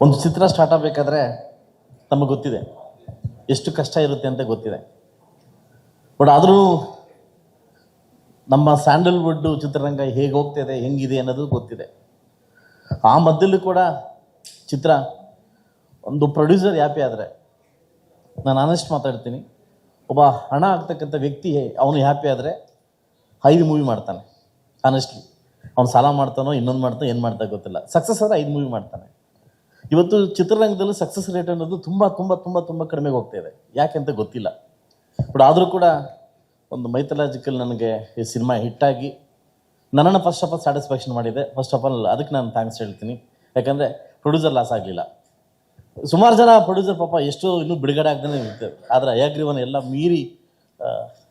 ಒಂದು ಚಿತ್ರ ಸ್ಟಾರ್ಟ್ ಆಗಬೇಕಾದ್ರೆ ನಮಗೆ ಗೊತ್ತಿದೆ ಎಷ್ಟು ಕಷ್ಟ ಇರುತ್ತೆ ಅಂತ ಗೊತ್ತಿದೆ. ಬಟ್ ಆದರೂ ನಮ್ಮ ಸ್ಯಾಂಡಲ್ವುಡ್ ಚಿತ್ರರಂಗ ಹೇಗೆ ಹೋಗ್ತಿದೆ, ಹೆಂಗಿದೆ ಅನ್ನೋದು ಗೊತ್ತಿದೆ. ಆ ಮಧ್ಯಲ್ಲೂ ಕೂಡ ಚಿತ್ರ ಒಂದು ಪ್ರೊಡ್ಯೂಸರ್ ಹ್ಯಾಪಿ ಆದರೆ, ನಾನು ಆನೆಸ್ಟ್ ಮಾತಾಡ್ತೀನಿ, ಒಬ್ಬ ಹಣ ಆಗ್ತಕ್ಕಂಥ ವ್ಯಕ್ತಿ ಅವನು ಹ್ಯಾಪಿ ಆದರೆ 5 ಮೂವಿ ಮಾಡ್ತಾನೆ. ಆನೆಸ್ಟ್ಲಿ ಅವ್ನು ಸಾಲ ಮಾಡ್ತಾನೋ ಇನ್ನೊಂದು ಮಾಡ್ತಾನೋ ಏನು ಮಾಡ್ತಾ ಗೊತ್ತಿಲ್ಲ. ಸಕ್ಸಸ್ ಆದರೆ 5 ಮೂವಿ ಮಾಡ್ತಾನೆ. ಇವತ್ತು ಚಿತ್ರರಂಗದಲ್ಲಿ ಸಕ್ಸಸ್ ರೇಟ್ ಅನ್ನೋದು ತುಂಬ ತುಂಬ ತುಂಬ ತುಂಬ ಕಡಿಮೆಗೆ ಹೋಗ್ತಾ ಇದೆ. ಯಾಕೆ ಅಂತ ಗೊತ್ತಿಲ್ಲ. ಬಟ್ ಆದರೂ ಕೂಡ ಒಂದು ಮೈಥಲಾಜಿಕಲ್ ನನಗೆ ಈ ಸಿನಿಮಾ ಹಿಟ್ಟಾಗಿ ನನ್ನನ್ನು ಫಸ್ಟ್ ಆಫ್ ಆಲ್ ಸ್ಯಾಟಿಸ್ಫ್ಯಾಕ್ಷನ್ ಮಾಡಿದೆ. ಫಸ್ಟ್ ಆಫ್ ಆಲ್ ಅದಕ್ಕೆ ನಾನು ಥ್ಯಾಂಕ್ಸ್ ಹೇಳ್ತೀನಿ. ಯಾಕಂದರೆ ಪ್ರೊಡ್ಯೂಸರ್ ಲಾಸ್ ಆಗಲಿಲ್ಲ. ಸುಮಾರು ಜನ ಪ್ರೊಡ್ಯೂಸರ್ ಪಾಪ ಎಷ್ಟೋ ಇನ್ನೂ ಬಿಡುಗಡೆ ಆಗ್ದೇ ಇರ್ತೇವೆ. ಆದರೆ ಅಯಾಗ್ರೀವನ ಎಲ್ಲ ಮೀರಿ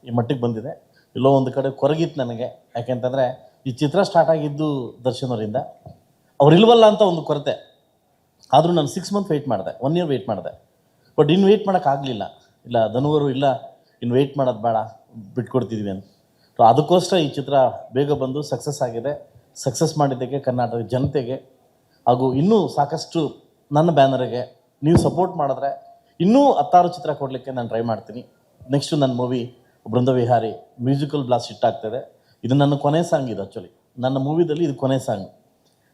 ಈ ಮಟ್ಟಿಗೆ ಬಂದಿದೆ. ಎಲ್ಲೋ ಒಂದು ಕಡೆ ಕೊರಗಿತ್ತು ನನಗೆ. ಯಾಕೆಂತಂದರೆ ಈ ಚಿತ್ರ ಸ್ಟಾರ್ಟ್ ಆಗಿದ್ದು ದರ್ಶನ್ ಅವರಿಂದ, ಅವ್ರಿಲ್ವಲ್ಲ ಅಂತ ಒಂದು ಕೊರತೆ. ಆದರೂ ನಾನು 6 ಮಂತ್ ವೆಯ್ಟ್ ಮಾಡಿದೆ, 1 ಇಯರ್ ವೆಯ್ಟ್ ಮಾಡಿದೆ. ಬಟ್ ಇನ್ನು ವೆಯ್ಟ್ ಮಾಡೋಕ್ಕಾಗಲಿಲ್ಲ. ಇಲ್ಲ ಧನುವರು ಇಲ್ಲ ಇನ್ನು ವೆಯ್ಟ್ ಮಾಡೋದು ಬೇಡ, ಬಿಟ್ಕೊಡ್ತಿದ್ವಿ ಅಂತ. ಸೊ ಅದಕ್ಕೋಸ್ಕರ ಈ ಚಿತ್ರ ಬೇಗ ಬಂದು ಸಕ್ಸಸ್ ಆಗಿದೆ. ಸಕ್ಸಸ್ ಮಾಡಿದ್ದಕ್ಕೆ ಕರ್ನಾಟಕದ ಜನತೆಗೆ ಹಾಗೂ ಇನ್ನೂ ಸಾಕಷ್ಟು ನನ್ನ ಬ್ಯಾನರ್ಗೆ ನೀವು ಸಪೋರ್ಟ್ ಮಾಡಿದ್ರೆ ಇನ್ನೂ 10 ಚಿತ್ರ ಕೊಡಲಿಕ್ಕೆ ನಾನು ಟ್ರೈ ಮಾಡ್ತೀನಿ. ನೆಕ್ಸ್ಟು ನನ್ನ ಮೂವಿ ಬೃಂದವಿಹಾರಿ ಮ್ಯೂಸಿಕಲ್ ಬ್ಲಾಸ್ಟ್ ಹಿಟ್ ಆಗ್ತದೆ. ಇದು ನನ್ನ ಕೊನೆ ಸಾಂಗ್. ಇದು ಆ್ಯಕ್ಚುಲಿ ನನ್ನ ಮೂವಿದಲ್ಲಿ ಇದು ಕೊನೆ ಸಾಂಗ್.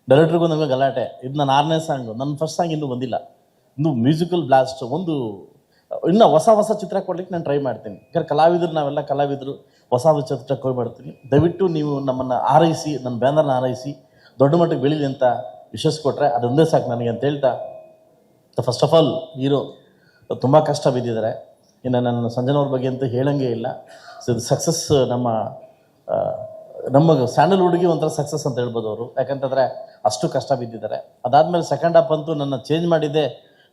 ಡೈರೆಕ್ಟ್ರಿಗೂ ನಮಗೆ ಗಲಾಟೆ, ಇದು ನನ್ನ 6ನೇ ಸಾಂಗು. ನನ್ನ ಫಸ್ಟ್ ಸಾಂಗ್ ಇನ್ನೂ ಬಂದಿಲ್ಲ. ಇನ್ನು ಮ್ಯೂಸಿಕಲ್ ಬ್ಲಾಸ್ಟ್ ಒಂದು ಇನ್ನೂ ಹೊಸ ಚಿತ್ರ ಕೊಡ್ಲಿಕ್ಕೆ ನಾನು ಟ್ರೈ ಮಾಡ್ತೀನಿ. ಯಾಕಂದ್ರೆ ಕಲಾವಿದರು, ನಾವೆಲ್ಲ ಕಲಾವಿದರು, ಹೊಸ ಚಿತ್ರಕ್ಕೆ ಹೋಗಿ ಮಾಡ್ತೀನಿ. ದಯವಿಟ್ಟು ನೀವು ನಮ್ಮನ್ನು ಆರೈಸಿ, ನನ್ನ ಬ್ಯಾನರ್ನ ಆರೈಸಿ ದೊಡ್ಡ ಮಟ್ಟಿಗೆ ಬೆಳೀಲಿ ಅಂತ ವಿಶ್ವಾಸ ಕೊಟ್ಟರೆ ಅದೊಂದೇ ಸಾಕು ನನಗೆ ಅಂತ ಹೇಳ್ತಾ, ಫಸ್ಟ್ ಆಫ್ ಆಲ್ ಹೀರೋ ತುಂಬ ಕಷ್ಟ ಬಿದ್ದಿದ್ದಾರೆ. ಇನ್ನು ನನ್ನ ಸಂಜನವ್ರ ಬಗ್ಗೆ ಅಂತೂ ಹೇಳಂಗೇ ಇಲ್ಲ. ಸೊ ಇದು ಸಕ್ಸಸ್ ನಮ್ಮ ಸ್ಯಾಂಡಲ್ವುಡ್ಗೆ ಒಂಥರ ಸಕ್ಸಸ್ ಅಂತ ಹೇಳ್ಬೋದು ಅವರು. ಯಾಕಂತಂದರೆ ಅಷ್ಟು ಕಷ್ಟ ಬಿದ್ದಿದ್ದಾರೆ. ಅದಾದಮೇಲೆ ಸೆಕೆಂಡ್ ಹಾಫ್ ಅಂತೂ ನನ್ನ ಚೇಂಜ್ ಮಾಡಿದ್ದೆ,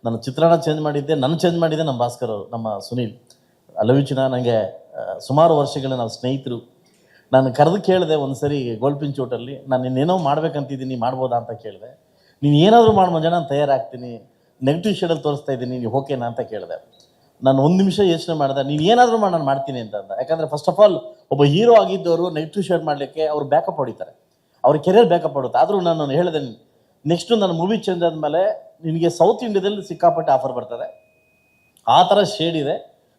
ನನ್ನ ಚಿತ್ರಣ ಚೇಂಜ್ ಮಾಡಿದ್ದೆ, ನನ್ನ ಚೇಂಜ್ ಮಾಡಿದ್ದೆ ನಮ್ಮ ಭಾಸ್ಕರ್ ಅವರು, ನಮ್ಮ ಸುನೀಲ್. ಲವಿಚಿನ ನನಗೆ ಸುಮಾರು ವರ್ಷಗಳ ನಾವು ಸ್ನೇಹಿತರು. ನಾನು ಕರೆದು ಕೇಳಿದೆ ಒಂದು ಸರಿ ಗೋಲ್ಪಿನ್ ಚೋಟಲ್ಲಿ, ನಾನು ಇನ್ನೇನೋ ಮಾಡ್ಬೇಕಂತಿದ್ದೀನಿ, ಮಾಡ್ಬೋದಾ ಅಂತ ಕೇಳಿದೆ. ನೀನು ಏನಾದರೂ ಮಾಡಿ ಮಂಜ, ನಾನು ತಯಾರಾಗ್ತೀನಿ, ನೆಗೆಟಿವ್ ಶೇಡಲ್ಲಿ ತೋರಿಸ್ತಾ ಇದ್ದೀನಿ, ನೀವು ಓಕೆನಾ ಅಂತ ಕೇಳಿದೆ. ನಾನು 1 ನಿಮಿಷ ಯೋಚನೆ ಮಾಡಿದೆ, ನೀನು ಏನಾದರೂ ಮಾಡಿ ನಾನು ಮಾಡ್ತೀನಿ ಅಂತ ಅಂದ. ಯಾಕಂದರೆ ಫಸ್ಟ್ ಆಫ್ ಆಲ್ ಒಬ್ಬ ಹೀರೋ ಆಗಿದ್ದವರು ನೆಗೆಟಿವ್ ಶೇಡ್ ಮಾಡಲಿಕ್ಕೆ ಅವ್ರು ಬ್ಯಾಕಪ್ ಹೊಡಿತಾರೆ, ಅವ್ರ ಕೆರಿಯರ್ ಬ್ಯಾಕಪ್ ಹೊಡುತ್ತೆ. ಆದರೂ ನಾನು ಹೇಳಿದೆ, ನೆಕ್ಸ್ಟು ನನ್ನ ಮೂವಿ ಚೇಂಜ್ ಆದಮೇಲೆ ನಿನಗೆ ಸೌತ್ ಇಂಡಿಯಾದಲ್ಲಿ ಸಿಕ್ಕಾಪಟ್ಟೆ ಆಫರ್ ಬರ್ತದೆ, ಆ ಥರ ಶೇಡ್ ಇದೆ,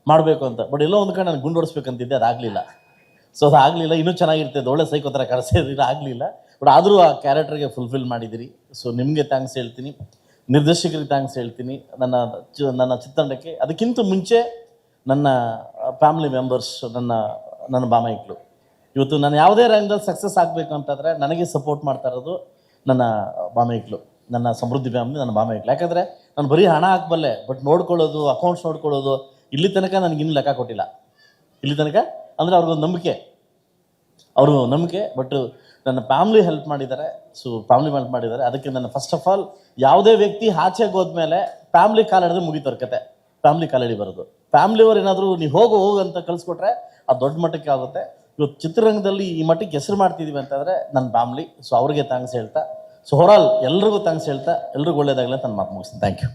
ಮಾಡಬೇಕು ಅಂತ. ಬಟ್ ಎಲ್ಲೋ ಒಂದು ಕಡೆ ನಾನು ಗುಂಡು ಹೊಡಿಸ್ಬೇಕಂತಿದ್ದೆ, ಅದಾಗಲಿಲ್ಲ. ಸೊ ಅದಾಗಲಿಲ್ಲ. ಇನ್ನೂ ಚೆನ್ನಾಗಿರ್ತದೆ, ಒಳ್ಳೆ ಸೈಕೋ ಥರ ಕಾಣಿಸ್ತಿದ್ರೆ ಆಗಲಿಲ್ಲ. ಬಟ್ ಆದರೂ ಆ ಕ್ಯಾರೆಕ್ಟರ್ಗೆ ಫುಲ್ಫಿಲ್ ಮಾಡಿದಿರಿ. ಸೊ ನಿಮಗೆ ಥ್ಯಾಂಕ್ಸ್ ಹೇಳ್ತೀನಿ, ನಿರ್ದೇಶಕರಿಗೆ ಥ್ಯಾಂಕ್ಸ್ ಹೇಳ್ತೀನಿ, ನನ್ನ ಚಿತ್ರತಂಡಕ್ಕೆ. ಅದಕ್ಕಿಂತ ಮುಂಚೆ ನನ್ನ ಫ್ಯಾಮಿಲಿ ಮೆಂಬರ್ಸ್, ನನ್ನ ಬಾಮೈಕ್ಳು. ಇವತ್ತು ನಾನು ಯಾವುದೇ ರಂಗದಲ್ಲಿ ಸಕ್ಸಸ್ ಆಗಬೇಕು ಅಂತಂದರೆ ನನಗೆ ಸಪೋರ್ಟ್ ಮಾಡ್ತಾ ಇರೋದು ನನ್ನ ಬಾಮೈಕ್ಳು, ನನ್ನ ಸಮೃದ್ಧಿ ಫ್ಯಾಮಿಲಿ, ನನ್ನ ಬಾಮೈಕ್ಳು. ಯಾಕಂದರೆ ನಾನು ಬರೀ ಹಣ ಹಾಕಬಲ್ಲೆ, ಬಟ್ ನೋಡ್ಕೊಳ್ಳೋದು, ಅಕೌಂಟ್ಸ್ ನೋಡ್ಕೊಳ್ಳೋದು ಇಲ್ಲಿ ತನಕ ನನಗಿನ್ನೂ ಲೆಕ್ಕ ಕೊಟ್ಟಿಲ್ಲ. ಇಲ್ಲಿ ತನಕ ಅಂದರೆ ಅವ್ರಿಗೊಂದು ನಂಬಿಕೆ. ಬಟ್ ನನ್ನ ಫ್ಯಾಮ್ಲಿ ಹೆಲ್ಪ್ ಮಾಡಿದ್ದಾರೆ. ಸೊ ಫ್ಯಾಮ್ಲಿ ಹೆಲ್ಪ್ ಮಾಡಿದ್ದಾರೆ. ಅದಕ್ಕೆ ನನ್ನ ಫಸ್ಟ್ ಆಫ್ ಆಲ್ ಯಾವುದೇ ವ್ಯಕ್ತಿ ಆಚೆಗೆ ಹೋದ್ಮೇಲೆ ಫ್ಯಾಮ್ಲಿ ಕಾಲಿಡಿದ್ರೆ ಮುಗಿತವ್ರ ಕತೆ. ಫ್ಯಾಮ್ಲಿ ಕಾಲಿಡಿ ಬರೋದು. ಫ್ಯಾಮ್ಲಿಯವ್ರು ಏನಾದರೂ ನೀವು ಹೋಗು ಅಂತ ಕಳಿಸ್ಕೊಟ್ರೆ ಅದು ದೊಡ್ಡ ಮಟ್ಟಕ್ಕೆ ಆಗುತ್ತೆ. ಇವತ್ತು ಚಿತ್ರರಂಗದಲ್ಲಿ ಈ ಮಟ್ಟಕ್ಕೆ ಹೆಸರು ಮಾಡ್ತಿದ್ದೀವಿ ಅಂತಂದರೆ ನನ್ನ ಫ್ಯಾಮ್ಲಿ. ಸೊ ಅವ್ರಿಗೆ ಥ್ಯಾಂಕ್ಸ್ ಹೇಳ್ತಾ, ಸೊ ಓವರಾಲ್ ಎಲ್ರಿಗೂ ಥ್ಯಾಂಕ್ಸ್ ಹೇಳ್ತಾ, ಎಲ್ರಿಗೂ ಒಳ್ಳೇದಾಗಲಿ ಅಂತ ನಾನು ಮಾತು ಮುಗಿಸ್ತೀನಿ. Thank you.